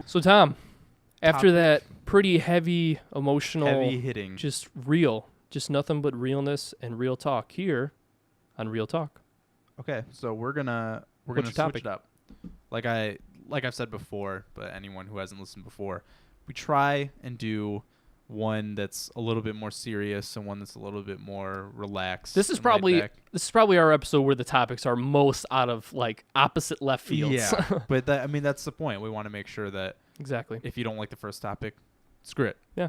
So, Tom, after that pretty heavy, emotional, heavy hitting, just real, just nothing but realness and real talk here on Real Talk. Okay, so we're gonna switch it up. Like I've said before, but anyone who hasn't listened before, we try and do one that's a little bit more serious and one that's a little bit more relaxed. This is probably our episode where the topics are most out of like opposite left fields. Yeah, but that's the point. We want to make sure that exactly. If you don't like the first topic, screw it. Yeah.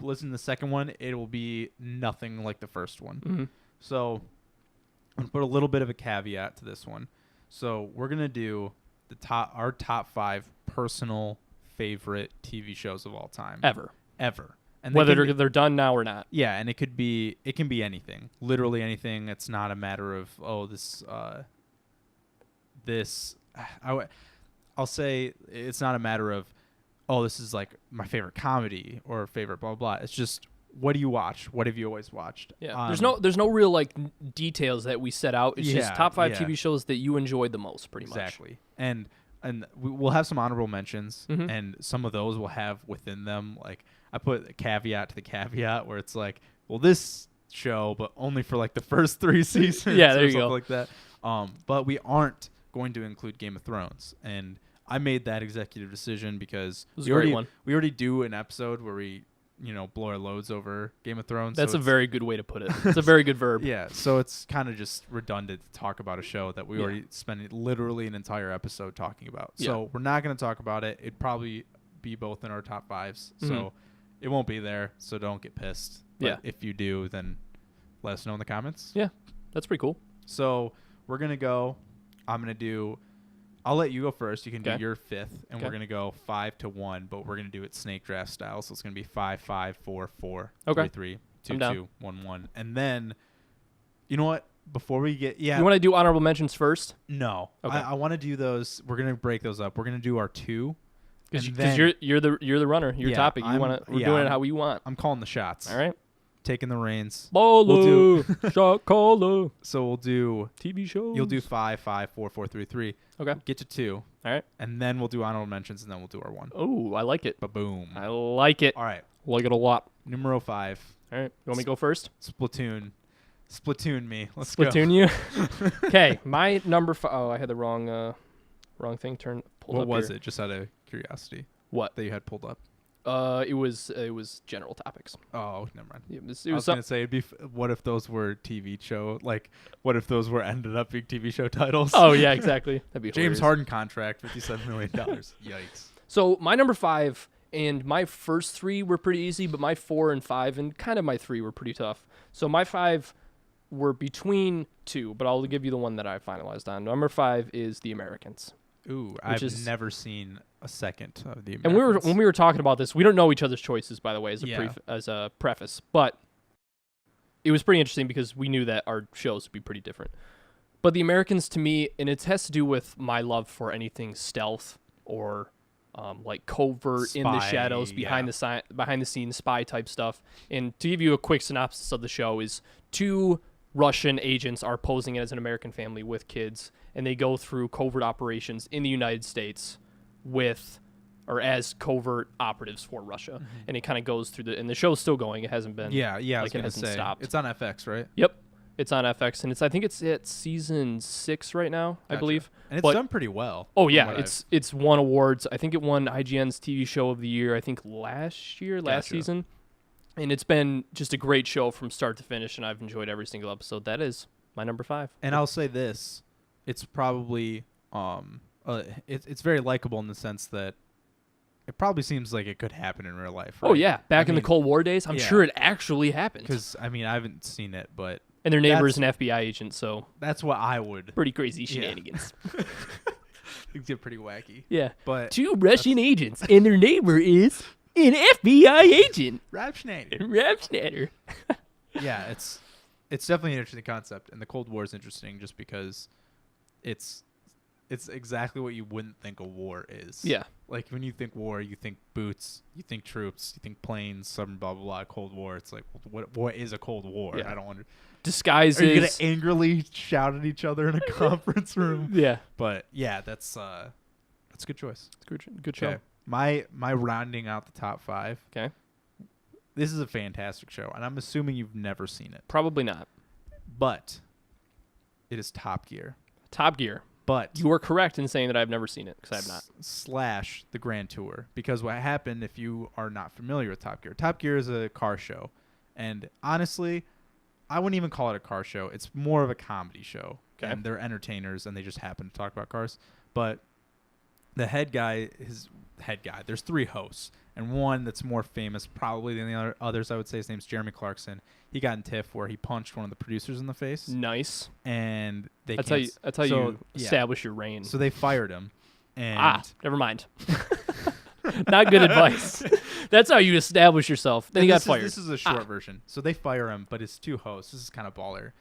Listen to the second one. It will be nothing like the first one. Mm-hmm. So I'm gonna put a little bit of a caveat to this one. So we're gonna do our top 5 personal favorite TV shows of all time. Ever. And whether they're done now or not. Yeah, and it can be anything. Literally anything. It's not a matter of I'll say it's not a matter of this is like my favorite comedy or favorite blah blah blah. It's just, what do you watch? What have you always watched? Yeah. There's no real like details that we set out. It's just top 5 TV shows that you enjoyed the most, pretty much. Exactly. And we'll have some honorable mentions, and some of those will have within them, like, I put a caveat to the caveat where it's like, well, this show, but only for like the first 3 seasons. Yeah, there or you something go. like that. But we aren't going to include Game of Thrones, and I made that executive decision because we already do an episode where we blow our loads over Game of Thrones. That's a very good way to put it. It's a very good verb. Yeah, so it's kind of just redundant to talk about a show that we already spent literally an entire episode talking about. Yeah. So we're not going to talk about it. It'd probably be both in our top 5s. So it won't be there, so don't get pissed. But if you do, then let us know in the comments. Yeah, that's pretty cool. So we're going to go. I'll let you go first. You can do your 5th, and we're going to go 5 to 1, but we're going to do it snake draft style. So it's going to be 5, 5, 4, 4, 3, 3, 2, 2, 1, 1. And then, you know what? Before we get... Yeah. You want to do honorable mentions first? No. Okay. I want to do those. We're going to break those up. We're going to do our 2. Because you're the runner. Your topic. We're doing it how we want. I'm calling the shots. All right. Taking the reins. Bolo. Shot caller. So we'll do TV shows. You'll do 5, 5, 4, 4, 3, 3. Okay. Get to 2. All right. And then we'll do honorable mentions, and then we'll do our 1. Oh, I like it. Ba-boom. I like it. All right. Like it a lot. Numero 5. All right. You want me to go first? Splatoon me. Let's Splatoon you? Okay. My number 5. Oh, I had the wrong thing pulled up. What was here. it? Just out of curiosity. What? That you had pulled up? It was general topics. Oh, never mind. It was I was going to say, it'd be what if those were TV show, like, what if those were ended up being TV show titles? Oh, yeah, exactly. That'd be James hilarious. Harden contract, $57 million. Yikes. So my number 5 and my first 3 were pretty easy, but my 4 and 5 and kind of my 3 were pretty tough. So my 5 were between 2, but I'll give you the one that I finalized on. Number 5 is The Americans. Ooh, I've never seen a second of The Americans. And when we were talking about this, we don't know each other's choices, by the way, as a preface, but it was pretty interesting because we knew that our shows would be pretty different. But The Americans, to me, and it has to do with my love for anything stealth or like covert, spy, in the shadows, behind the scenes spy type stuff. And to give you a quick synopsis of the show is 2 Russian agents are posing as an American family with kids, and they go through covert operations in the United States as covert operatives for Russia. Mm-hmm. And it kind of goes through and the show's still going. It hasn't been. Yeah. I was it hasn't stopped. It's on FX, right? Yep. It's on FX, and I think it's at season 6 right now, Gotcha. I believe. And it's done pretty well. Oh yeah, it's won awards. I think it won IGN's TV Show of the Year, I think last season. And it's been just a great show from start to finish, and I've enjoyed every single episode. That is my number 5. And I'll say this, it's probably it's very likable in the sense that it probably seems like it could happen in real life. Right? Oh yeah, back in the Cold War days, I'm sure it actually happened. Because I haven't seen it, but and their neighbor is an FBI agent, so that's what I would. Pretty crazy shenanigans. Things get pretty wacky. Yeah, but 2 Russian agents, and their neighbor is an FBI agent. Rap Schneider. Yeah, it's definitely an interesting concept, and the Cold War is interesting just because it's exactly what you wouldn't think a war is. Yeah. Like when you think war, you think boots, you think troops, you think planes, some blah blah blah. Cold War, it's like what is a Cold War? Yeah. I don't wonder. Disguises. Are you gonna angrily shout at each other in a conference room? Yeah. But yeah, that's a good choice. It's good show. Okay. my rounding out the top 5. Okay. This is a fantastic show, and I'm assuming you've never seen it. Probably not. But it is Top Gear. Top Gear. But you were correct in saying that I've never seen it, because I have not. Slash the Grand Tour. Because what happened, if you are not familiar with Top Gear is a car show. And honestly, I wouldn't even call it a car show. It's more of a comedy show. Okay. And they're entertainers, and they just happen to talk about cars. But the head guy, there's 3 hosts. And one that's more famous probably than the others, I would say, his name's Jeremy Clarkson. He got in tiff where he punched one of the producers in the face. Nice. And they That's how you establish your reign. So they fired him. And never mind. Not good advice. That's how you establish yourself. Then he got fired. This is a short version. So they fire him, but his 2 hosts, this is kind of baller,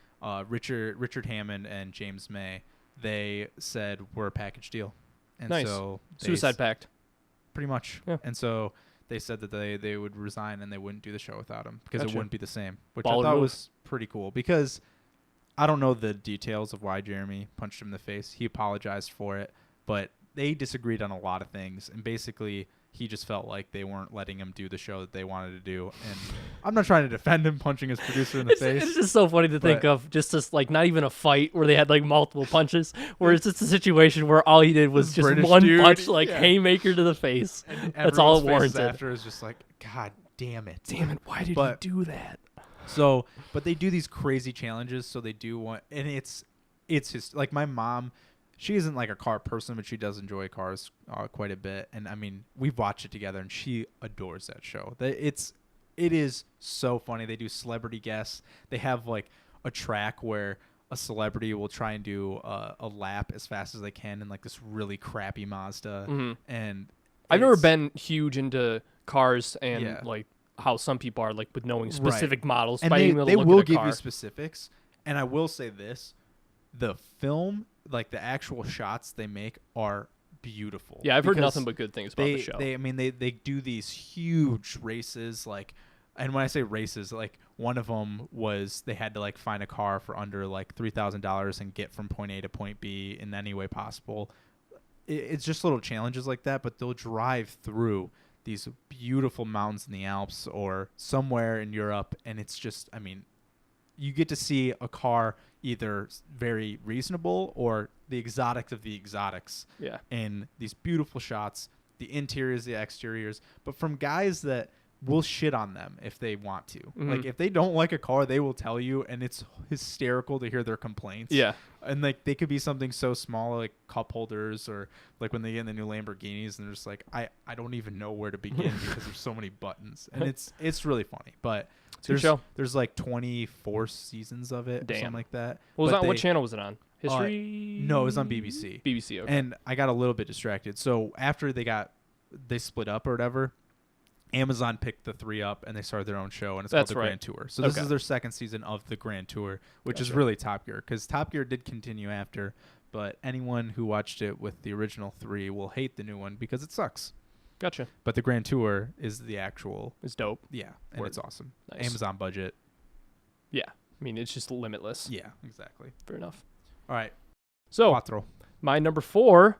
Richard Hammond and James May, they said, we're a package deal. And nice. So Suicide pact. Pretty much. Yeah. And so they said that they would resign and they wouldn't do the show without him because it wouldn't be the same, which I thought was pretty cool because I don't know the details of why Jeremy punched him in the face. He apologized for it, but they disagreed on a lot of things. And basically, he just felt like they weren't letting him do the show that they wanted to do. And I'm not trying to defend him punching his producer in the face. It's just so funny to think of just this, like, not even a fight where they had like multiple punches, where it's just a situation where all he did was just British one punch, haymaker to the face. And that's all it warranted. After is just like, God damn it. Why did he do that? So, but they do these crazy challenges. So they do want, and it's his, like my mom, she isn't like a car person, but she does enjoy cars quite a bit. And I mean, we've watched it together, and she adores that show. It is so funny. They do celebrity guests. They have like a track where a celebrity will try and do a lap as fast as they can in like this really crappy Mazda. Mm-hmm. And I've never been huge into cars and like how some people are, like with knowing specific models. And they will give you specifics. And I will say this, the film, like the actual shots they make are beautiful. Yeah, I've heard nothing but good things about the show. They do these huge races, like, and when I say races, like one of them was they had to like find a car for under like $3,000 and get from point A to point B in any way possible. It's just little challenges like that, but they'll drive through these beautiful mountains in the Alps or somewhere in Europe, and it's just, I mean, you get to see a car either very reasonable or the exotics of the exotics. Yeah. In these beautiful shots, the interiors, the exteriors, but from guys that will shit on them if they want to. Mm-hmm. Like if they don't like a car, they will tell you, and it's hysterical to hear their complaints. Yeah. And like they could be something so small like cup holders, or like when they get in the new Lamborghinis and they're just like, I don't even know where to begin because there's so many buttons. And it's really funny. But there's like 24 seasons of it. Damn. Or something like that. What channel was it on? History? No, it was on BBC. BBC, okay. And I got a little bit distracted. So after they split up or whatever, Amazon picked the 3 up and they started their own show, and it's called the Grand Tour. So this is their second season of the Grand Tour, which is really Top Gear, because Top Gear did continue after, but anyone who watched it with the original 3 will hate the new one because it sucks. Gotcha. But the Grand Tour is the actual. It's dope. Yeah, and it's awesome. Nice. Amazon budget. Yeah, I mean, it's just limitless. Yeah, exactly. Fair enough. All right. So, Quattro. My number 4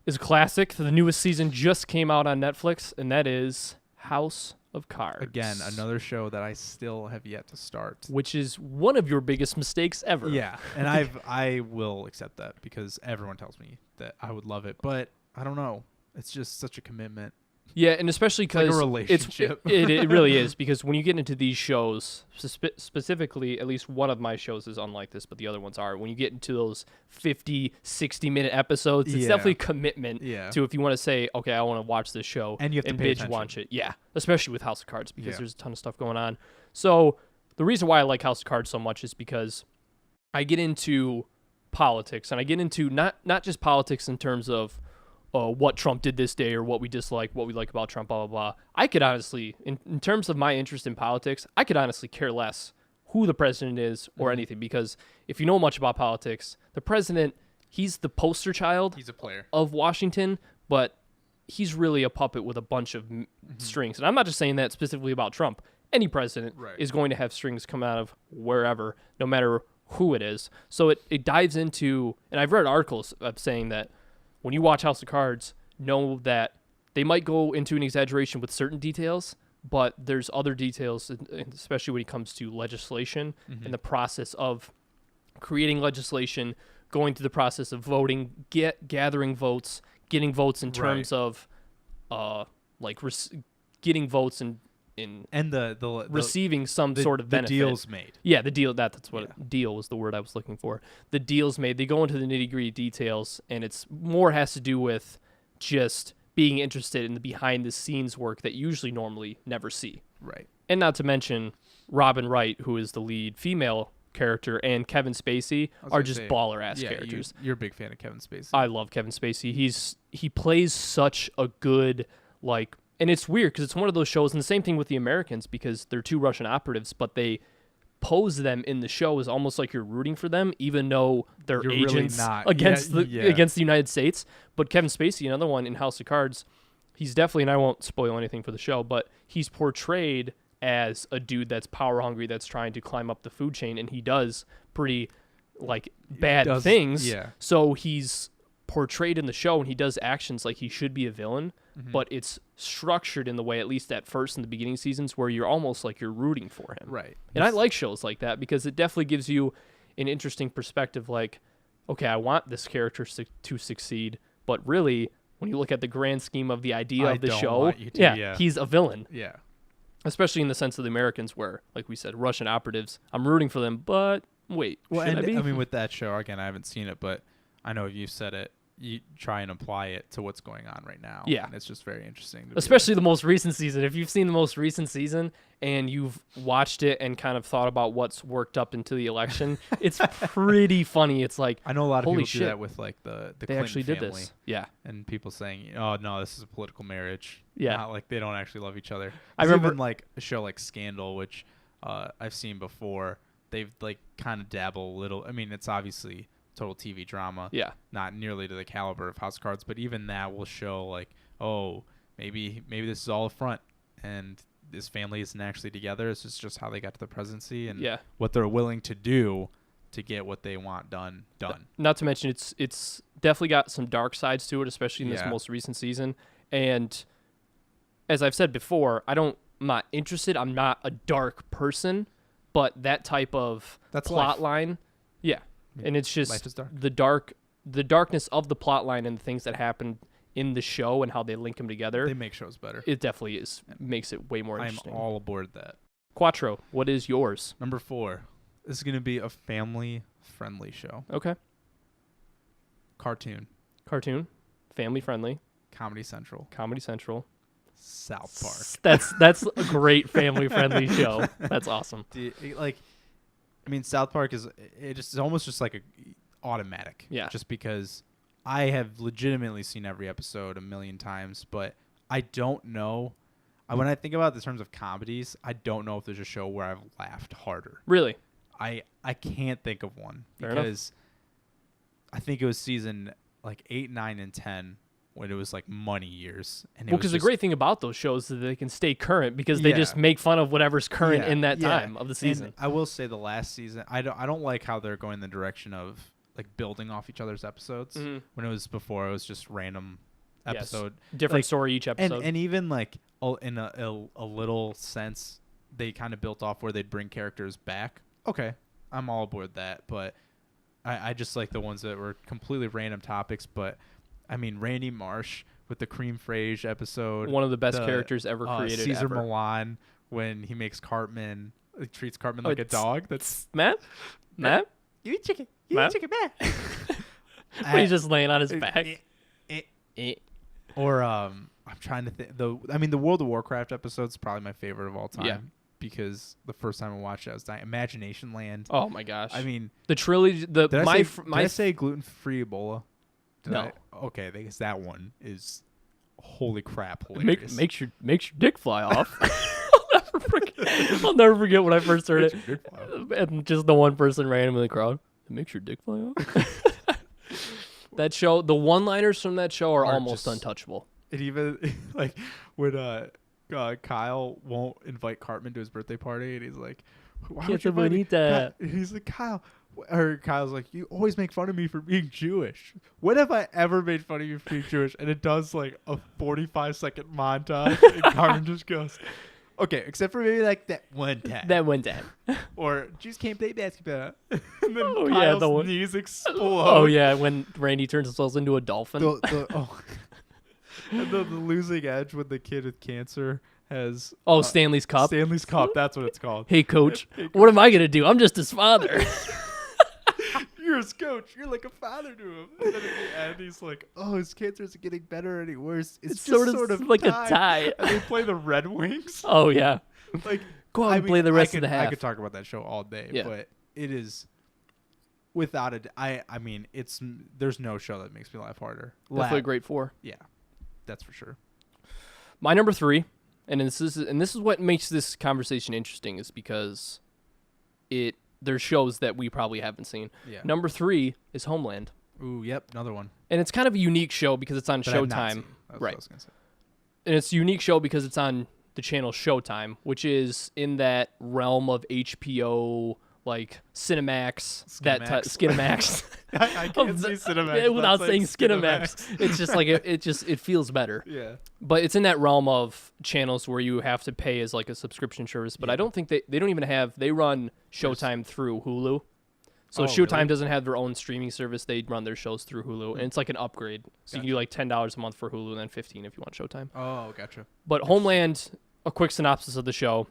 is a classic. The newest season just came out on Netflix, and that is House of Cards. Again, another show that I still have yet to start. Which is one of your biggest mistakes ever. Yeah, and I will accept that because everyone tells me that I would love it, but I don't know. It's just such a commitment. Yeah, and especially because like a relationship. It really is, because when you get into these shows, specifically, at least one of my shows is unlike this, but the other ones are. When you get into those 50, 60-minute episodes, it's definitely a commitment to if you want to say, okay, I want to watch this show and you have to binge watch it. Yeah, especially with House of Cards, because there's a ton of stuff going on. So the reason why I like House of Cards so much is because I get into politics, and I get into not just politics in terms of what Trump did this day or what we dislike, what we like about Trump, blah, blah, blah. I could honestly, in terms of my interest in politics, I could honestly care less who the president is or anything, because if you know much about politics, the president, he's the poster child. He's a player of Washington, but he's really a puppet with a bunch of strings. And I'm not just saying that specifically about Trump. Any president is going to have strings come out of wherever, no matter who it is. So it dives into, and I've read articles of saying that when you watch House of Cards, know that they might go into an exaggeration with certain details, but there's other details, especially when it comes to legislation and the process of creating legislation, going through the process of voting, gathering votes, getting votes in terms of getting votes and the receiving some sort of benefit. The deals made. Yeah, the deal. That's what deal was the word I was looking for. The deals made. They go into the nitty-gritty details, and it's more has to do with just being interested in the behind-the-scenes work that you usually normally never see. Right. And not to mention Robin Wright, who is the lead female character, and Kevin Spacey are just baller-ass characters. You're a big fan of Kevin Spacey. I love Kevin Spacey. He plays such a good, and it's weird because it's one of those shows, and the same thing with the Americans, because they're two Russian operatives, but they pose them in the show as almost like you're rooting for them, even though they're agents against the United States. But Kevin Spacey, another one in House of Cards, he's definitely, and I won't spoil anything for the show, but he's portrayed as a dude that's power hungry, that's trying to climb up the food chain, and he does pretty bad things. Yeah. So he's portrayed in the show, and he does actions like he should be a villain, but it's structured in the way, at least at first in the beginning seasons, where you're almost like you're rooting for him. Right. And I like shows like that because it definitely gives you an interesting perspective. Like, okay, I want this character to succeed, but really, when you look at the grand scheme of the idea of the show, he's a villain. Yeah. Especially in the sense of the Americans, where, like we said, Russian operatives, I'm rooting for them, but wait, should I be? I mean, with that show, again, I haven't seen it, but I know you said it. You try and apply it to what's going on right now. Yeah. And it's just very interesting. Especially the most recent season. If you've seen the most recent season and you've watched it and kind of thought about what's worked up into the election, it's pretty funny. It's like, I know a lot of people shit. do that with the they Clinton actually family. did this. Yeah. And people saying, oh, no, this is a political marriage. Yeah. Not like they don't actually love each other. I remember even a show like Scandal, which I've seen before. They've kind of dabble a little. I mean, it's obviously total TV drama. Yeah. Not nearly to the caliber of House of Cards, but even that will show oh, maybe this is all a front and this family isn't actually together. It's just how they got to the presidency and what they're willing to do to get what they want done. Not to mention it's definitely got some dark sides to it, especially in this most recent season. And as I've said before, I'm not interested. I'm not a dark person, but that type of plot line, and it's just the darkness of the plot line and the things that happen in the show and how they link them together. They make shows better. It definitely is. Makes it way more interesting. I'm all aboard that. Quattro, what is yours? Number 4. This is going to be a family-friendly show. Okay. Cartoon. Family-friendly. Comedy Central. South Park. That's a great family-friendly show. That's awesome. South Park it's almost just like a automatic. Yeah. Just because I have legitimately seen every episode a million times, but I don't know. When I think about the terms of comedies, I don't know if there's a show where I've laughed harder. Really? I can't think of one. Fair because enough. I think it was season 8, 9, and 10 when it was money years. And because the great thing about those shows is that they can stay current because they just make fun of whatever's current in that time of the season. And I will say the last season, I don't like how they're going the direction of building off each other's episodes. Mm-hmm. When it was before, it was just random episode, different story each episode, and even in a little sense, they kind of built off where they'd bring characters back. Okay, I'm all aboard that, but I just like the ones that were completely random topics. But Randy Marsh with the Cream Frage episode, one of the best characters ever created. Caesar Milan when he makes Cartman, treats Cartman like a dog. That's Matt. You eat chicken. You eat chicken, Matt. When he's just laying on his back. Or I'm trying to think. The World of Warcraft episode's probably my favorite of all time. Yeah. Because the first time I watched it, I was dying. Imagination Land. Oh my gosh. The trilogy. Did I say gluten-free Ebola? No. Okay, because that one is holy crap hilarious. Makes your dick fly off. I'll never forget when I first heard it. And just the one person random in the crowd. It makes your dick fly off. That show, the one-liners from that show are almost untouchable. It even when Kyle won't invite Cartman to his birthday party, and he's like, "Why would you invite me?" He's like, "Kyle, Or Kyle's like, you always make fun of me for being Jewish. When have I ever made fun of you for being Jewish? And it does like a 45-second montage, and Carmen just goes, okay, except for maybe like that one time. That one time. Or Jews can't play basketball. And then Oh, Kyle's yeah, the one. knees explode. Oh, yeah, when Randy turns himself into a dolphin. And the losing edge when the kid with cancer has... Stanley's Cup. Stanley's Cup, that's what it's called. Hey, coach, what am I going to do? I'm just his father. You're his coach. You're like a father to him. And then at the end, he's like, oh, his cancer isn't getting better or any worse. It's just sort of like a tie. And they play the Red Wings. Oh, yeah. Like, go on and play the rest of the half. I could talk about that show all day, Yeah. but it is without a... I mean, there's no show that makes me laugh harder. Definitely a great 4. Yeah, that's for sure. My number 3, and this is what makes this conversation interesting, is because there's shows that we probably haven't seen. Yeah. Number 3 is Homeland. Ooh, yep, another one. And it's kind of a unique show because it's on That I've not Showtime. seen. That's what Right. I was gonna say. And it's a unique show because it's on the channel Showtime, which is in that realm of HBO, like Cinemax, Skinemax. I can't say Cinemax Yeah, without that's saying like Skinemax. It's just like it feels better. Yeah. But it's in that realm of channels where you have to pay as like a subscription service. But I don't think they don't even they run Showtime through Hulu. So Showtime really? doesn't have their own streaming service. They run their shows through Hulu, and it's like an upgrade. So you can do like $10 a month for Hulu, and then $15 if you want Showtime. Oh, gotcha. But Homeland, a quick synopsis of the show,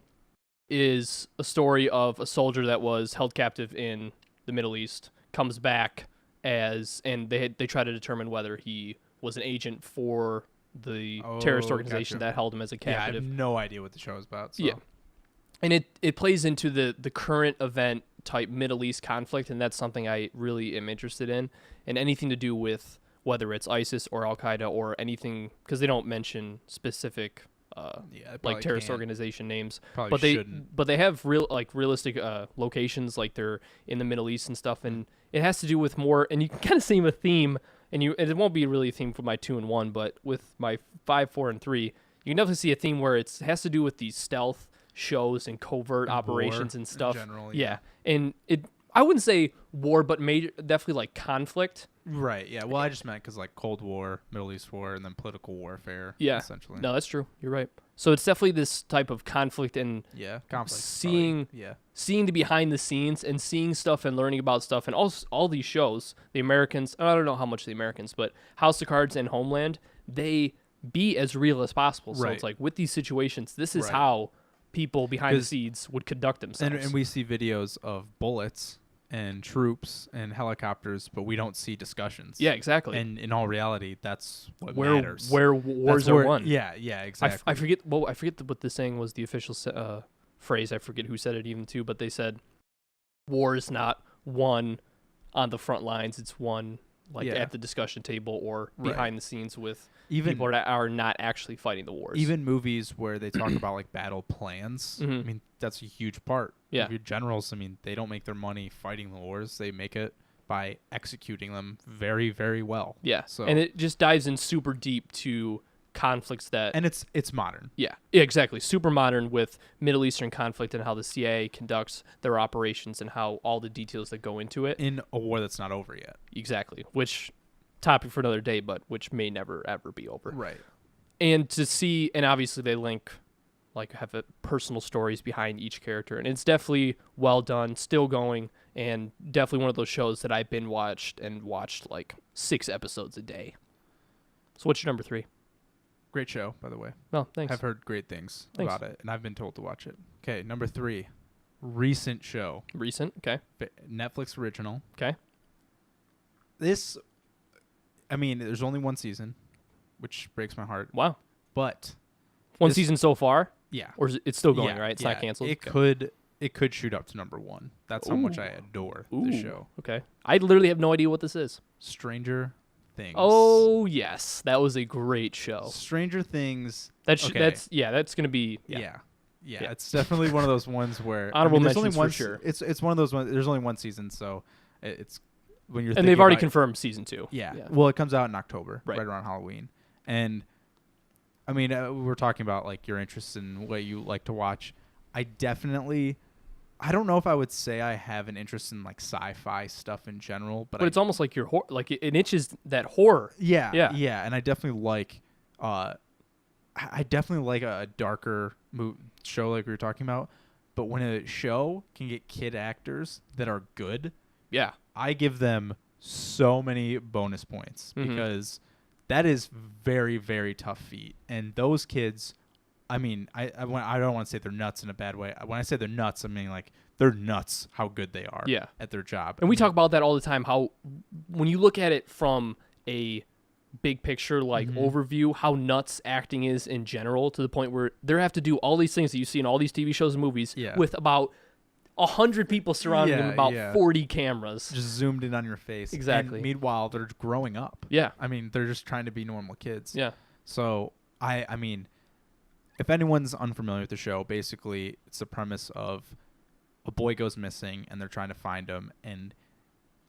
is a story of a soldier that was held captive in the Middle East, comes back and they try to determine whether he was an agent for the terrorist organization that held him as a captive. Yeah, I have no idea what the show is about. So. Yeah. And it plays into the current event type Middle East conflict, and that's something I really am interested in. And anything to do with whether it's ISIS or Al Qaeda or anything, because they don't mention specific like terrorist organization names, Probably but they have realistic locations, like they're in the Middle East and stuff, and it has to do with more. And you can kind of see a theme, and it won't be really a theme for my 2 and 1, but with my 5, 4, and 3, you can definitely see a theme where it has to do with these stealth shows and covert operations and stuff. Generally, yeah, and I wouldn't say war, but definitely like conflict. Right. Yeah. Well, I just meant because like Cold War, Middle East War, and then political warfare. Yeah. Essentially. No, that's true. You're right. So it's definitely this type of conflict and conflict. seeing the behind the scenes and seeing stuff and learning about stuff, and all these shows. The Americans, I don't know how much the Americans, but House of Cards and Homeland, they be as real as possible. So it's like with these situations, this is how people behind the scenes would conduct themselves. And we see videos of bullets and troops and helicopters, but we don't see discussions. Yeah, exactly. And in all reality, that's what where matters. Where wars are won. Yeah, exactly. I forget. Well, I forget what the saying was. The official phrase. I forget who said it even too. But they said, "War is not won on the front lines. It's won at the discussion table or behind the scenes with people that are not actually fighting the wars." Even movies where they talk about like battle plans. I mean, that's a huge part. Yeah. Of your generals, I mean, they don't make their money fighting the wars. They make it by executing them very, very well. Yeah. So and it just dives in super deep to conflicts and it's modern. Yeah, exactly. Super modern with Middle Eastern conflict and how the CIA conducts their operations and how all the details that go into it. In a war that's not over yet. Exactly. Which, topic for another day, but which may never, ever be over. Right. And to see, and obviously they link, have personal stories behind each character. And it's definitely well done, still going, and definitely one of those shows that I've been watched 6 episodes a day. So what's your number 3? Great show, by the way. Oh, thanks. I've heard great things about it, and I've been told to watch it. Okay, number 3, recent show. Recent, okay. Netflix original. Okay. This, I mean, there's only 1 season, which breaks my heart. Wow. But one season so far? Yeah. Or is it's still going, right? It's not canceled? It could shoot up to number 1. That's how much I adore this show. Okay. I literally have no idea what this is. Stranger Things. Oh, yes. That was a great show. Stranger Things. That's going to be Yeah, it's definitely one of those ones where honorable mentions for sure. It's one of those ones. There's only 1 season, so it's when you're. And they've already confirmed season 2. Yeah. Well, it comes out in October, right around Halloween, and I mean, we were talking about like your interests in what you like to watch. I definitely I don't know if I would say I have an interest in like sci-fi stuff in general, but it's almost like your like it itches that horror. Yeah, and I definitely like a darker show like we were talking about. But when a show can get kid actors that are good, yeah, I give them so many bonus points because that is very, very tough feat. And those kids, I mean, I don't want to say they're nuts in a bad way. When I say they're nuts, I mean like they're nuts how good they are at their job. And we talk about that all the time, how when you look at it from a big picture like overview, how nuts acting is in general, to the point where they have to do all these things that you see in all these TV shows and movies with about 100 people surrounding them, about 40 cameras just zoomed in on your face. Exactly. And meanwhile, they're growing up. Yeah. I mean, they're just trying to be normal kids. Yeah. So I mean, if anyone's unfamiliar with the show, basically it's the premise of a boy goes missing and they're trying to find him. And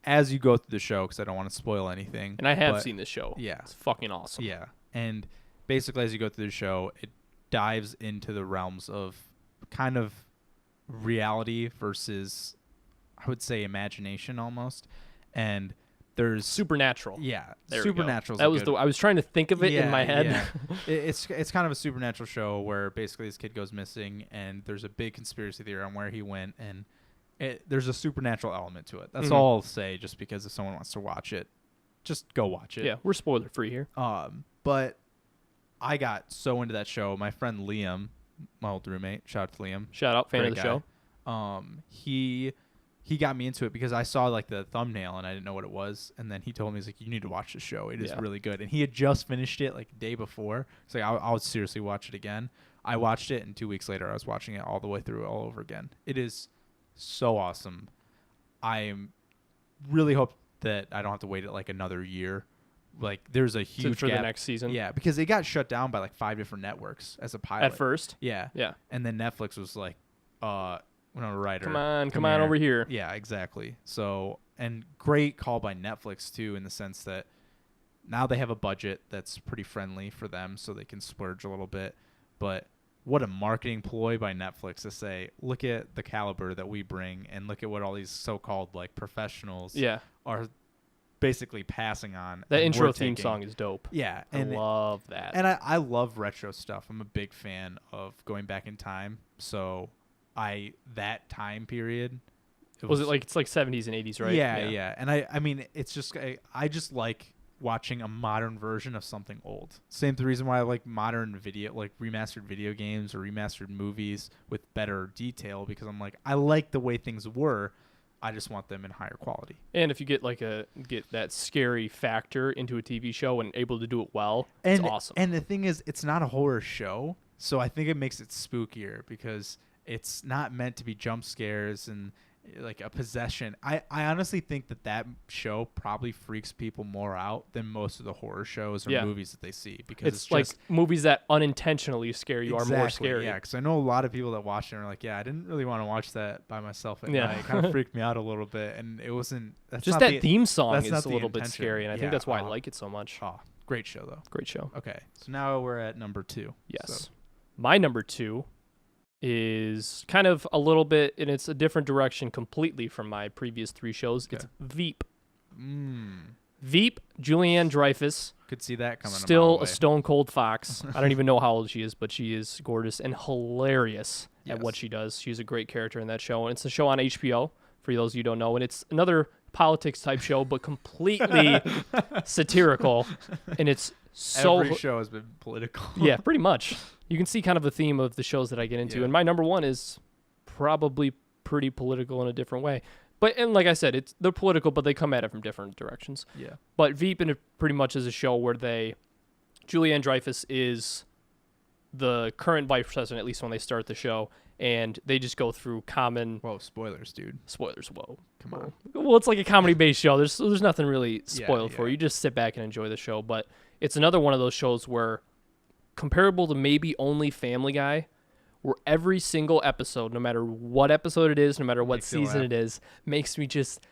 as you go through the show, because I don't want to spoil anything. And I have seen this show. Yeah. It's fucking awesome. Yeah. And basically as you go through the show, it dives into the realms of kind of reality versus, I would say, imagination almost. And there's supernatural. Yeah. Supernatural. That was I was trying to think of it in my head. Yeah. It's kind of a supernatural show where basically this kid goes missing and there's a big conspiracy theory on where he went, and there's a supernatural element to it. That's all I'll say, just because if someone wants to watch it, just go watch it. Yeah, we're spoiler free here. But I got so into that show. My friend Liam, my old roommate, shout out to Liam. Shout out, fan of the show. He got me into it because I saw like the thumbnail and I didn't know what it was, and then he told me, he's like, you need to watch the show. It is really good. And he had just finished it like the day before. So like, I'll seriously watch it again. I watched it, and 2 weeks later I was watching it all the way through all over again. It is so awesome. I really hope that I don't have to wait like another year. Like there's a huge for gap. The next season. Yeah, because it got shut down by like 5 different networks as a pilot. At first. Yeah. Yeah. And then Netflix was like, writer. Come on over here. Yeah, exactly. So, and great call by Netflix too, in the sense that now they have a budget that's pretty friendly for them, so they can splurge a little bit. But what a marketing ploy by Netflix to say, look at the caliber that we bring, and look at what all these so-called like professionals are basically passing on. That intro theme song is dope. Yeah. I love that. And I love retro stuff. I'm a big fan of going back in time. So that time period. Was it like, it's like 70s and 80s, right? Yeah. And I mean, it's just, I just like watching a modern version of something old. Same the reason why I like modern video, like remastered video games or remastered movies with better detail, because I'm like, I like the way things were. I just want them in higher quality. And if you get get that scary factor into a TV show and able to do it well, it's awesome. And the thing is, it's not a horror show, so I think it makes it spookier because it's not meant to be jump scares and like a possession. I honestly think that show probably freaks people more out than most of the horror shows or movies that they see, because it's like just movies that unintentionally scare you are more scary. Yeah, because I know a lot of people that watch it and are like, I didn't really want to watch that by myself at night. It kind of freaked me out a little bit, and it wasn't. That's just not that theme song is a little bit intention. scary, and I think that's why I like it so much. Oh, great show though. Great show. Okay, so now we're at number 2. Yes, so. My number 2 is kind of a little bit, and it's a different direction completely from my previous 3 shows. Okay. It's VEEP. VEEP, Julianne Dreyfus. Could see that coming. Still a stone cold fox. I don't even know how old she is, but she is gorgeous and hilarious at what she does. She's a great character in that show, and it's a show on HBO, for those of you who don't know, and it's another politics type show, but completely satirical, and it's so... Every show has been political. Yeah, pretty much. You can see kind of the theme of the shows that I get into. And my number 1 is probably pretty political in a different way. And like I said, they're political, but they come at it from different directions. Yeah. But Veep pretty much is a show where Julianne Dreyfus is the current vice president, at least when they start the show, and they just go through common... Whoa, spoilers, dude. Spoilers, whoa. Come on. Well, it's like a comedy-based show. There's nothing really spoiled for you. You just sit back and enjoy the show. But it's another one of those shows where, comparable to maybe only Family Guy, where every single episode, no matter what episode it is, no matter what season it is, makes me just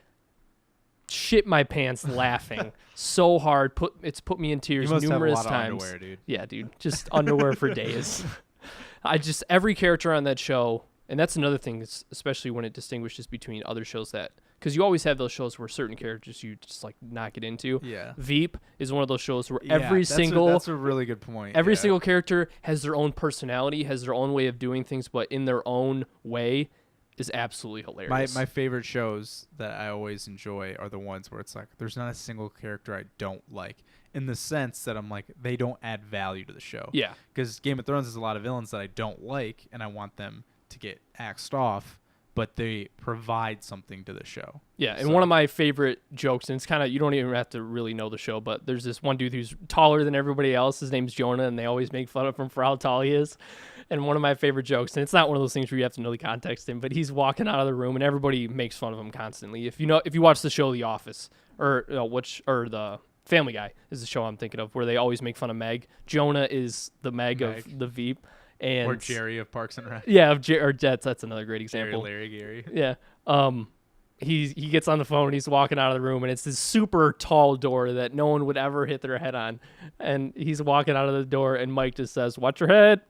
shit my pants laughing so hard. It's put me in tears numerous times. Underwear, dude. Yeah, dude, just underwear for days. Every character on that show And that's another thing, especially when it distinguishes between other shows because you always have those shows where certain characters you just like not get into. Yeah. VEEP is one of those shows where that's a really good point. Every single character has their own personality, has their own way of doing things, but in their own way is absolutely hilarious. My favorite shows that I always enjoy are the ones where it's like there's not a single character I don't like, in the sense that I'm like they don't add value to the show. Yeah. Because Game of Thrones has a lot of villains that I don't like, and I want them to get axed off, but they provide something to the show. Yeah, and one of my favorite jokes, and it's kind of, you don't even have to really know the show, but there's this one dude who's taller than everybody else. His name's Jonah, and they always make fun of him for how tall he is. And one of my favorite jokes, and it's not one of those things where you have to know the context in, but he's walking out of the room, and everybody makes fun of him constantly. If you watch the show The Office, or the Family Guy is the show I'm thinking of, where they always make fun of Meg. Jonah is the Meg. Of the VEEP. And or Jerry of Parks and Rec. Yeah, or that's another great example. Larry, Gary. Yeah. He gets on the phone and he's walking out of the room, and it's this super tall door that no one would ever hit their head on. And he's walking out of the door, and Mike just says, "Watch your head."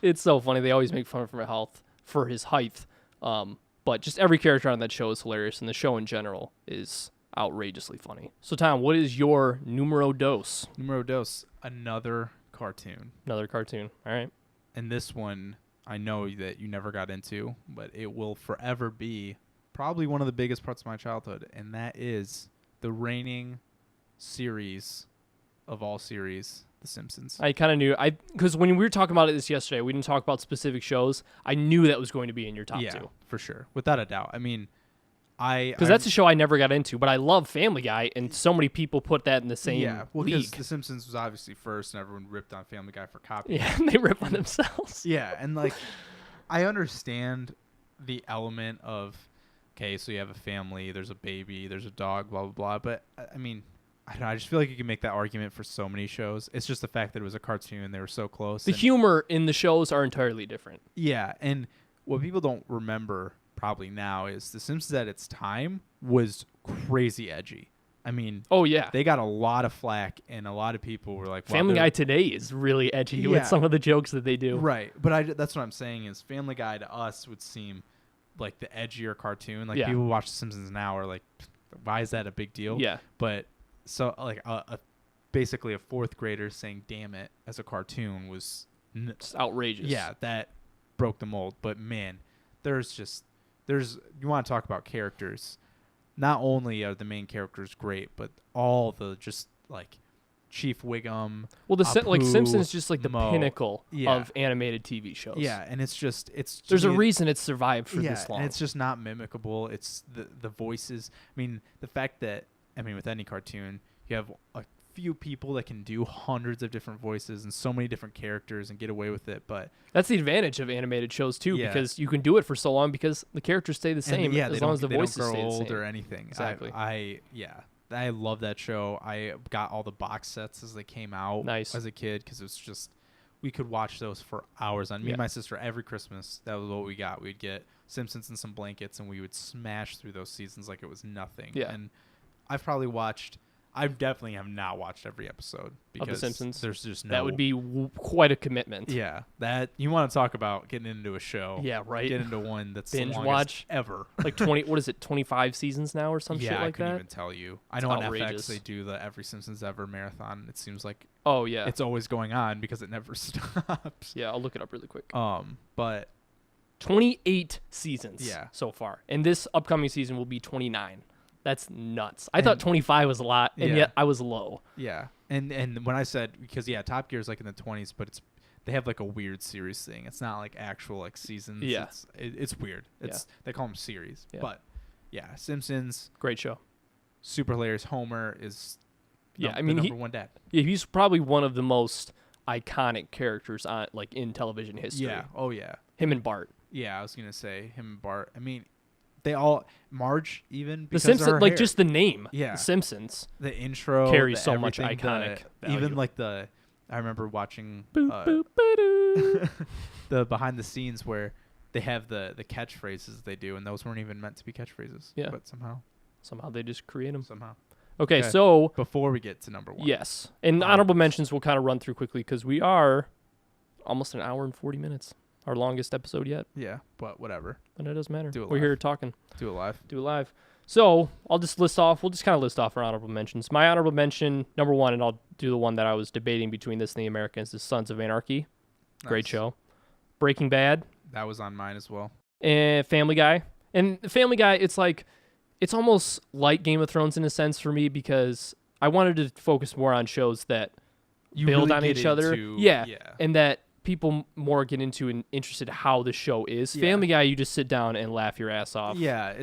It's so funny. They always make fun of him for his height. But just every character on that show is hilarious, and the show in general is outrageously funny. So Tom, what is your numero dos? Numero dos, another cartoon. Another cartoon. All right. And this one, I know that you never got into, but it will forever be probably one of the biggest parts of my childhood, and that is the reigning series of all series, The Simpsons. I kind of knew, because when we were talking about this yesterday, we didn't talk about specific shows. I knew that was going to be in your top two. Yeah, for sure. Without a doubt. I mean, because that's a show I never got into, but I love Family Guy, and so many people put that in the same league. Because The Simpsons was obviously first, and everyone ripped on Family Guy for copying. Yeah, and they rip on themselves. Yeah, and like, I understand the element of, okay, so you have a family, there's a baby, there's a dog, blah, blah, blah. But, I mean, I don't know, I just feel like you can make that argument for so many shows. It's just the fact that it was a cartoon, they were so close. The humor in the shows are entirely different. Yeah, and what people don't remember probably now is The Simpsons at its time was crazy edgy. I mean, oh yeah, they got a lot of flack, and a lot of people were like, Family Guy today is really edgy with some of the jokes that they do. Right, but that's what I'm saying is Family Guy to us would seem like the edgier cartoon. Like people who watch The Simpsons now are like, why is that a big deal? Yeah. But so like basically a fourth grader saying "damn it" as a cartoon was it's outrageous. Yeah, that broke the mold. But man, you want to talk about characters. Not only are the main characters great, but all the just like Chief Wiggum. Well, Apu, Simpsons just like the Mo. pinnacle of animated TV shows. Yeah, and it's there's a reason it's survived for this long. And it's just not mimicable. It's the voices. I mean, the fact that with any cartoon, you have a few people that can do hundreds of different voices and so many different characters and get away with it. But that's the advantage of animated shows too, because you can do it for so long because the characters stay the same as long as the voices don't grow stay the old same. or anything. Exactly. I love that show. I got all the box sets as they came out as a kid because it's just we could watch those for hours. Me and my sister every Christmas, that was what we got. We'd get Simpsons and some blankets, and we would smash through those seasons like it was nothing. Yeah. And I definitely have not watched every episode because of The Simpsons. There's just no. That would be quite a commitment. Yeah, that you want to talk about getting into a show. Yeah, right. Get into one that's binge the longest watch ever. Like 20. What is it? 25 seasons now or some shit like that. Yeah, I couldn't even tell you. I know on FX they do the Every Simpsons Ever marathon. It seems like it's always going on because it never stops. Yeah, I'll look it up really quick. But 28 seasons. So far, and this upcoming season will be 29. That's nuts. I thought 25 was a lot, and yet I was low. Yeah, and when I said because Top Gear is like in the 20s, but they have like a weird series thing. It's not like actual like seasons. Yeah, it's weird. They call them series, but Simpsons, great show, super hilarious. Homer is the number one dad. Yeah, he's probably one of the most iconic characters on in television history. Yeah. Oh yeah. Him and Bart. Yeah, I was gonna say him and Bart. I mean. They all Marge even because the Simpsons, of her hair. just the name. Yeah, The Simpsons. The intro carries so much iconic value. Even like I remember watching the behind the scenes where they have the catchphrases they do, and those weren't even meant to be catchphrases. Yeah, but somehow they just create them. Somehow. Okay, so before we get to number one, yes, and honorable mentions we'll kind of run through quickly because we are almost an hour and 40 minutes. Our longest episode yet. Yeah, but whatever. But it doesn't matter. Do it We're live. here talking. Do it live. Do it live. So I'll just list off. We'll just kind of list off our honorable mentions. My honorable mention, number 1, and I'll do the one that I was debating between this and the Americans, is Sons of Anarchy. Great Nice. show. Breaking Bad. That was on mine as well. And Family Guy. And Family Guy, it's like, it's almost like Game of Thrones in a sense for me, because I wanted to focus more on shows that You build really on get each other. into- Yeah. Yeah. And that people more get into and interested how the show is. Yeah. Family Guy, you just sit down and laugh your ass off. Yeah,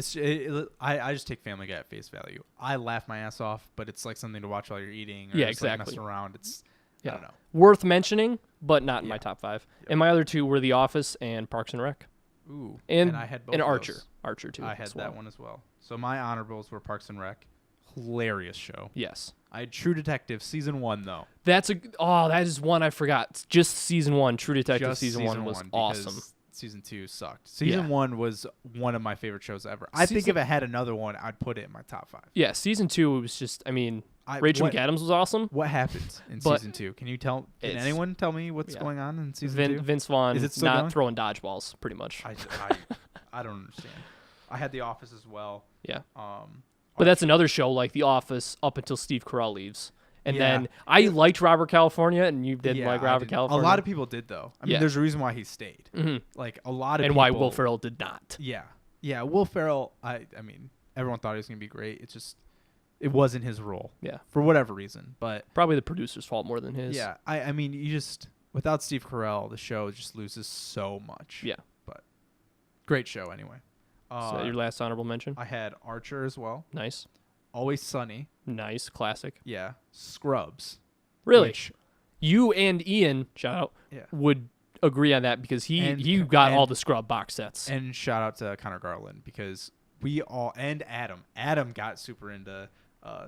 I just take Family Guy at face value. I laugh my ass off, but it's like something to watch while you're eating. Or Yeah, just, like, exactly. messing around. It's I don't know. Worth mentioning, but not in my Yeah. top 5. Yep. And my other 2 were The Office and Parks and Rec. Ooh, And I had both and of Archer. those. Archer too. I had as well. that one as well. So my honorables were Parks and Rec. Hilarious show. Yes. I had True Detective season 1 though. That is one I forgot. Just season 1, True Detective Just season 1 was awesome. because Season 2 sucked. Season Yeah. 1 was one of my favorite shows ever. I think Season- if it had another one, I'd put it in my top 5. Yeah, season 2 was just, I mean, Rachel McAdams was awesome. What happens in But season 2? Can you tell? Can it's- anyone tell me what's yeah. going on in season 2? Vince Vaughn Is it still not going? throwing dodgeballs, pretty much. I don't understand. I had The Office as well. Yeah. Um, But that's another show like The Office up until Steve Carell leaves. And Yeah. then I liked Robert California, and you didn't like I Robert didn't. California. A lot of people did though. I mean, Yeah. there's a reason why he stayed. Mhm. Like a lot of and people. why Will Ferrell did not. Yeah, yeah. Will Ferrell. I mean, everyone thought he was gonna be great. It's just, it wasn't his role. Yeah. For whatever reason, but Probably the producer's fault more than his. yeah. I mean, you just without Steve Carell, the show just loses so much. Yeah. But great show anyway. So your last honorable mention? I had Archer as well. Nice. Always Sunny. Nice. Classic. Yeah. Scrubs. Really? which- You and Ian, shout out, Yeah. would agree on that because he And- got all and- the Scrub box sets. And shout out to Connor Garland because we all, and Adam got super into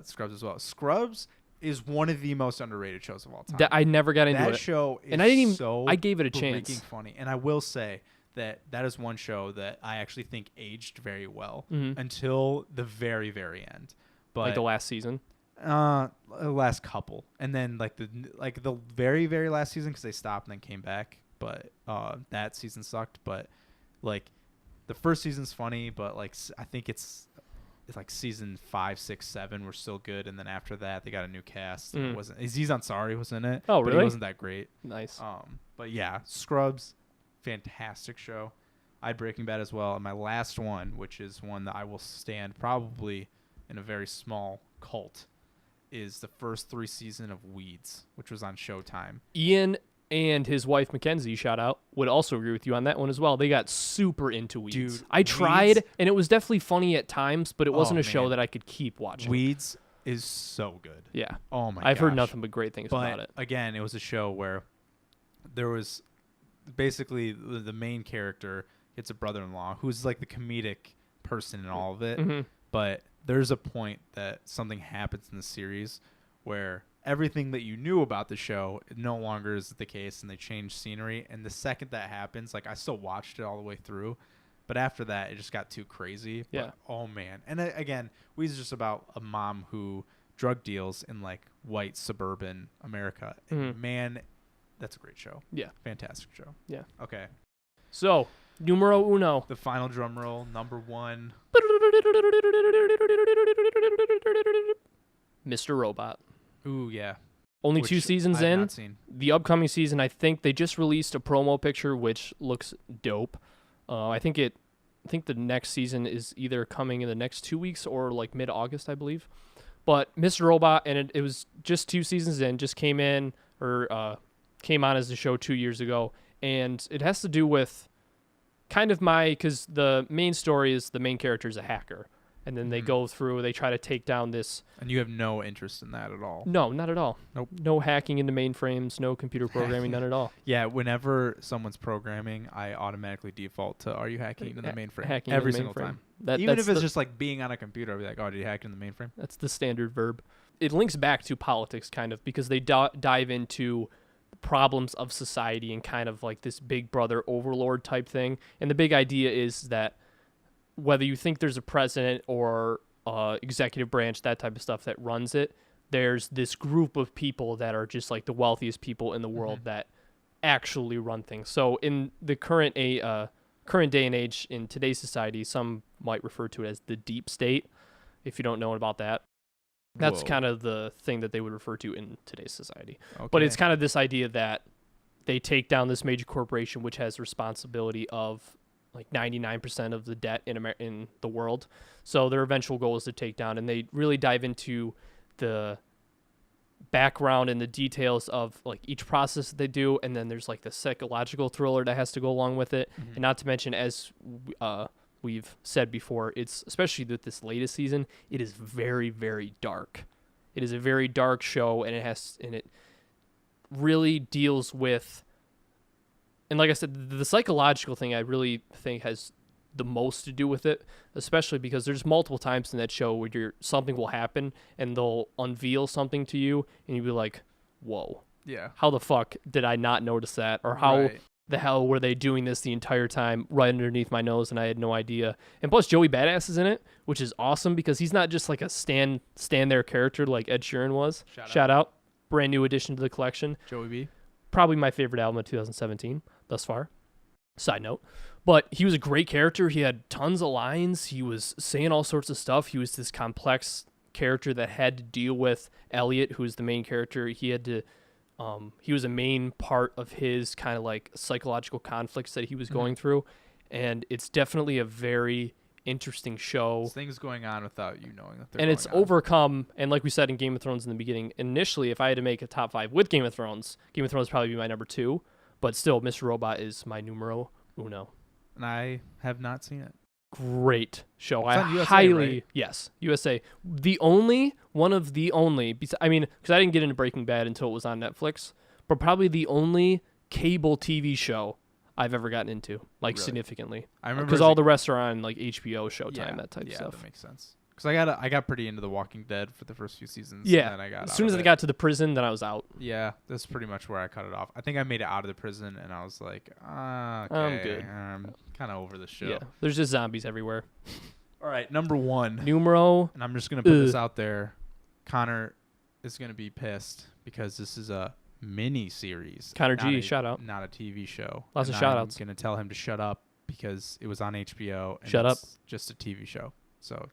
Scrubs as well. Scrubs is one of the most underrated shows of all time. I never got into That it. show is And I didn't even- so I gave it a freaking chance. funny. And I will say that is one show that I actually think aged very well Mhm. until the very, very end. But Like the last season. last couple, and then like the very, very last season because they stopped and then came back. But that season sucked. But like the first season's funny, but like I think it's like season 5, 6, 7 were still good, and then after that they got a new cast. And it wasn't Aziz Ansari was in it. Oh, but really? He wasn't that great. Nice. But yeah, Scrubs, fantastic show. I had Breaking Bad as well, and my last one, which is one that I will stand probably in a very small cult, is the first 3 seasons of Weeds, which was on Showtime. Ian and his wife Mackenzie, shout out, would also agree with you on that one as well. They got super into Weeds. Dude, I tried, Weeds- and it was definitely funny at times, but it wasn't a show man. that I could keep watching. Weeds is so good. Yeah. Oh my I've heard gosh. nothing but great things about But it. again, it was a show where there was basically the main character gets a brother-in-law who's like the comedic person in all of it. Mhm. But there's a point that something happens in the series where everything that you knew about the show no longer is the case, and they change scenery. And the second that happens, like I still watched it all the way through, but after that it just got too crazy. Yeah. But, oh man. And again, Weeds is just about a mom who drug deals in like white suburban America. And Mhm. man, that's a great show. Yeah. Fantastic show. Yeah. Okay. So, numero uno. The final drum roll, number 1. Mr. Robot. Ooh, yeah. Only Which 2 seasons I've in. not seen. The upcoming season, I think they just released a promo picture which looks dope. I think the next season is either coming in the next 2 weeks or like mid-August, I believe. But Mr. Robot, and it was just 2 seasons in, just came on as the show 2 years ago, and it has to do with kind of because the main story is the main character is a hacker, and then they go through, they try to take down this. And you have no interest in that at all. No, not at all. Nope. No hacking into mainframes, no computer programming, none at all. Yeah, whenever someone's programming, I automatically default to "Are you hacking into the mainframe?" Hacking every into the single mainframe. time. That, Even that's if it's the- just like being on a computer, I'll be like, "Oh, did you hack into the mainframe?" That's the standard verb. It links back to politics, kind of, because they dive into problems of society and kind of like this big brother overlord type thing. And the big idea is that whether you think there's a president or executive branch, that type of stuff that runs it, there's this group of people that are just like the wealthiest people in the world that actually run things. So in the current day and age in today's society, some might refer to it as the deep state. If you don't know about that, that's kind of the thing that they would refer to in today's society. Okay. But it's kind of this idea that they take down this major corporation, which has responsibility of like 99% of the debt in the world. So their eventual goal is to take down, and they really dive into the background and the details of like each process that they do, and then there's like the psychological thriller that has to go along with it. And not to mention, as we've said before, it's especially with this latest season, it is very, very dark. It is a very dark show, and it really deals with, and like I said, the psychological thing I really think has the most to do with it, especially because there's multiple times in that show where something will happen and they'll unveil something to you and you'll be like, whoa, yeah, how the fuck did I not notice that? Or how the hell were they doing this the entire time right underneath my nose and I had no idea? And plus Joey Badass is in it, which is awesome because he's not just like a stand there character like Ed Sheeran was. Shout out. Brand new addition to the collection. Joey B. Probably my favorite album of 2017 thus far. Side note. But he was a great character. He had tons of lines. He was saying all sorts of stuff. He was this complex character that had to deal with Elliot, who is the main character. He had to, he was a main part of his kind of like psychological conflicts that he was going through. And it's definitely a very interesting show. There's things going on without you knowing that they're and it's overcome. And like we said in Game of Thrones in the beginning, initially, if I had to make a top 5 with Game of Thrones would probably be my number 2. But still, Mr. Robot is my numero uno. And I have not seen it. Great show. It's on USA, highly, right? Yes, USA. One of the only, because I didn't get into Breaking Bad until it was on Netflix, but probably the only cable TV show I've ever gotten into, like significantly. I remember because all the rest are on like HBO, Showtime, that type of stuff. Yeah, that makes sense. Because I got pretty into The Walking Dead for the first few seasons. Yeah. And then as soon as I got to the prison, then I was out. Yeah, that's pretty much where I cut it off. I think I made it out of the prison, and I was like, okay, I'm good. I'm kind of over the show. Yeah, there's just zombies everywhere. All right, number 1. Numero. And I'm just going to put this out there. Connor is going to be pissed because this is a mini series. Connor G, shout out. Not a TV show. Lots of shout outs. I'm going to tell him to shut up because it was on HBO. And shut up. It's just a TV show. So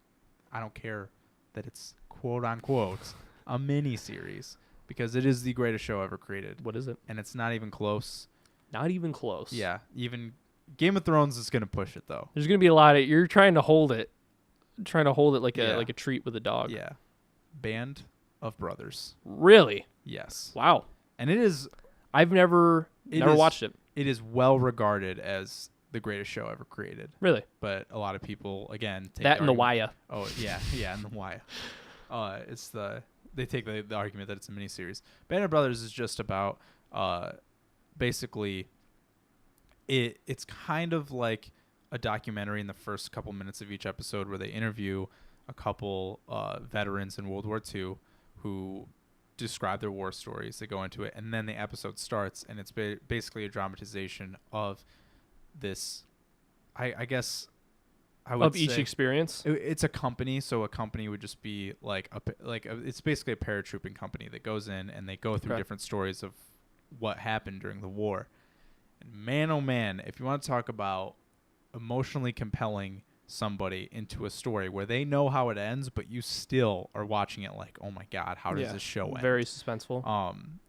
I don't care that it's quote unquote a mini series because it is the greatest show ever created. What is it? And it's not even close. Not even close. Yeah. Even Game of Thrones is going to push it though. There's going to be a lot of, you're trying to hold it like a treat with a dog. Yeah. Band of Brothers. Really? Yes. Wow. And it is, I've never watched it. It is well regarded as the greatest show ever created. Really? But a lot of people, again, take that and The Wire. Oh, yeah, and The Wire. They take the argument that it's a miniseries. Band of Brothers is just about basically it's kind of like a documentary in the first couple minutes of each episode where they interview a couple veterans in World War II who describe their war stories. They go into it, and then the episode starts, and it's basically a dramatization of this, I guess I would of each say experience. It's a company, so a company would just be it's basically a paratrooping company that goes in and they go through different stories of what happened during the war. And man, oh man, if you want to talk about emotionally compelling somebody into a story where they know how it ends, but you still are watching it like, oh my god, how does this show end? Very suspenseful.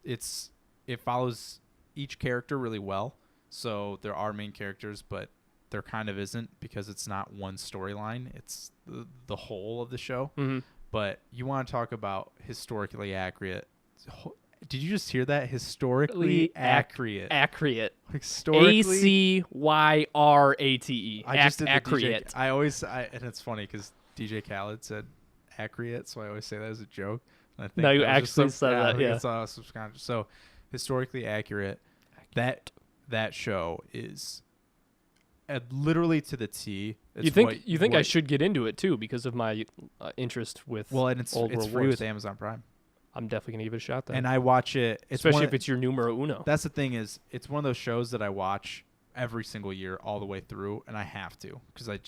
It follows each character really well. So there are main characters, but there kind of isn't because it's not one storyline. It's the whole of the show. Mm-hmm. But you want to talk about historically accurate. Did you just hear that? Historically accurate. Accurate. Historically. ACYRATE. I just did the accurate. and it's funny because DJ Khaled said accurate, so I always say that as a joke. And I think no, you actually said that. Yeah. So historically accurate. That show is literally to the T. You think I should get into it too because of my interest with and it's free with Amazon Prime. I'm definitely gonna give it a shot then. And I watch it, especially if it's your numero uno. That's the thing is, it's one of those shows that I watch every single year all the way through, and I have to because I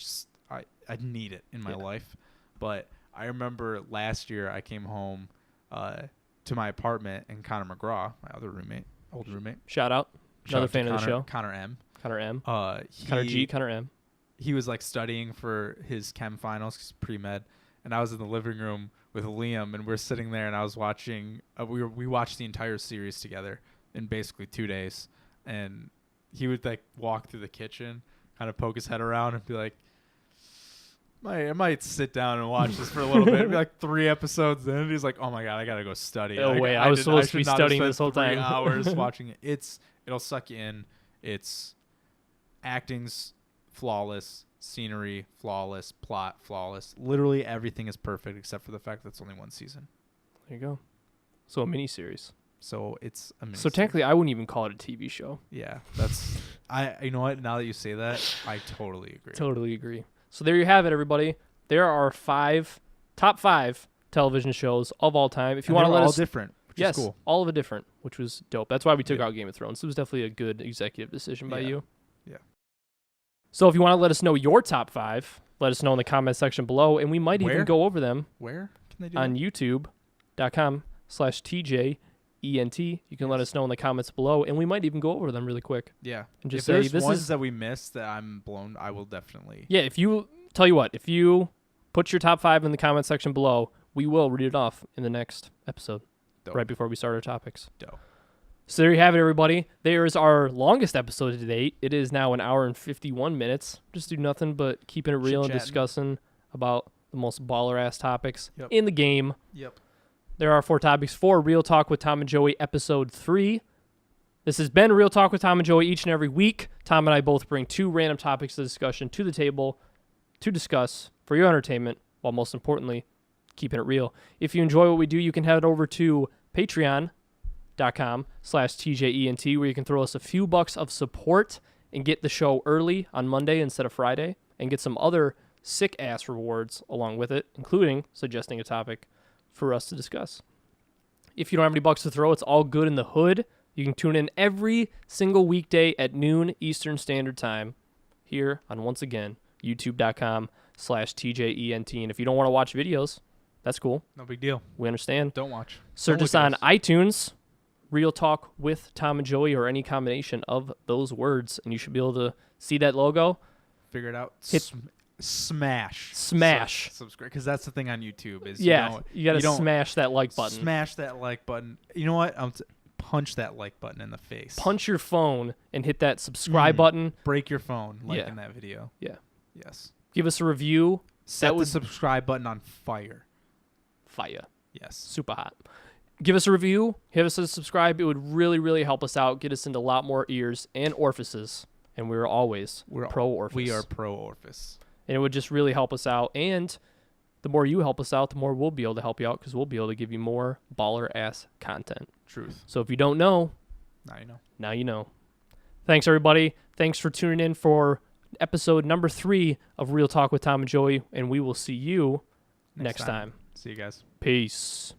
need it in my life. But I remember last year I came home to my apartment, and Connor McGraw, my old roommate, shout out, Another fan of the show. Connor M. Connor M. Connor G. Connor M. He was like studying for his chem finals, pre-med, and I was in the living room with Liam, and we're sitting there, and I was watching. We watched the entire series together in basically 2 days, and he would like walk through the kitchen, kind of poke his head around, and be like, I might sit down and watch this for a little bit. It'd be like 3 episodes in. He's like, oh my God, I got to go study. Oh, wait, I was supposed to be studying this whole time. 3 hours watching it. It'll suck you in. It's acting's flawless, scenery flawless, plot flawless. Literally everything is perfect except for the fact that it's only 1 season. There you go. So a miniseries. So it's a miniseries. So technically, I wouldn't even call it a TV show. Yeah, that's you know what? Now that you say that, I totally agree. Totally agree. So there you have it, everybody. There are top 5 television shows of all time. If you want to let us, all different. Which yes, is cool. all of it different, which was dope. That's why we took out Game of Thrones. It was definitely a good executive decision by you. Yeah. So if you want to let us know your top 5, let us know in the comment section below, and we might even go over them. Where can they do on youtube.com/TJENT. You can let us know in the comments below, and we might even go over them really quick. Yeah. And just if say there's this ones is that we missed that I'm blown, I will definitely. Yeah, if you put your top 5 in the comment section below, we will read it off in the next episode. Dope. Right before we start our topics. Dope. So there you have it, everybody. There is our longest episode to date. It is now 1 hour and 51 minutes. Just do nothing but keeping it real and discussing about the most baller-ass topics in the game. Yep. There are 4 topics for Real Talk with Tom and Joey, episode 3. This has been Real Talk with Tom and Joey each and every week. Tom and I both bring 2 random topics of discussion to the table to discuss for your entertainment, while most importantly, keeping it real. If you enjoy what we do, you can head over to patreon.com/TJENT, where you can throw us a few bucks of support and get the show early on Monday instead of Friday, and get some other sick-ass rewards along with it, including suggesting a topic for us to discuss. If you don't have any bucks to throw, it's all good in the hood. You can tune in every single weekday at noon Eastern Standard Time here on, once again, youtube.com/TJENT. And if you don't want to watch videos, that's cool. No big deal. We understand. Don't watch. Search us on iTunes, Real Talk with Tom and Joey, or any combination of those words, and you should be able to see that logo. Figure it out. Hit Smash. Subscribe, because that's the thing on YouTube is you got to smash that like button. Smash that like button. You know what? Punch that like button in the face. Punch your phone and hit that subscribe button. Break your phone in that video. Yeah. Yes. Give us a review. Set the subscribe button on fire. Fire. Yes. Super hot. Give us a review. Give us a subscribe. It would really, really help us out. Get us into a lot more ears and orifices. And we're always pro-orifice. We are pro-orifice. And it would just really help us out. And the more you help us out, the more we'll be able to help you out, because we'll be able to give you more baller-ass content. Truth. So if you don't know, now you know. Now you know. Thanks, everybody. Thanks for tuning in for episode number 3 of Real Talk with Tom and Joey, and we will see you next time. See you guys. Peace.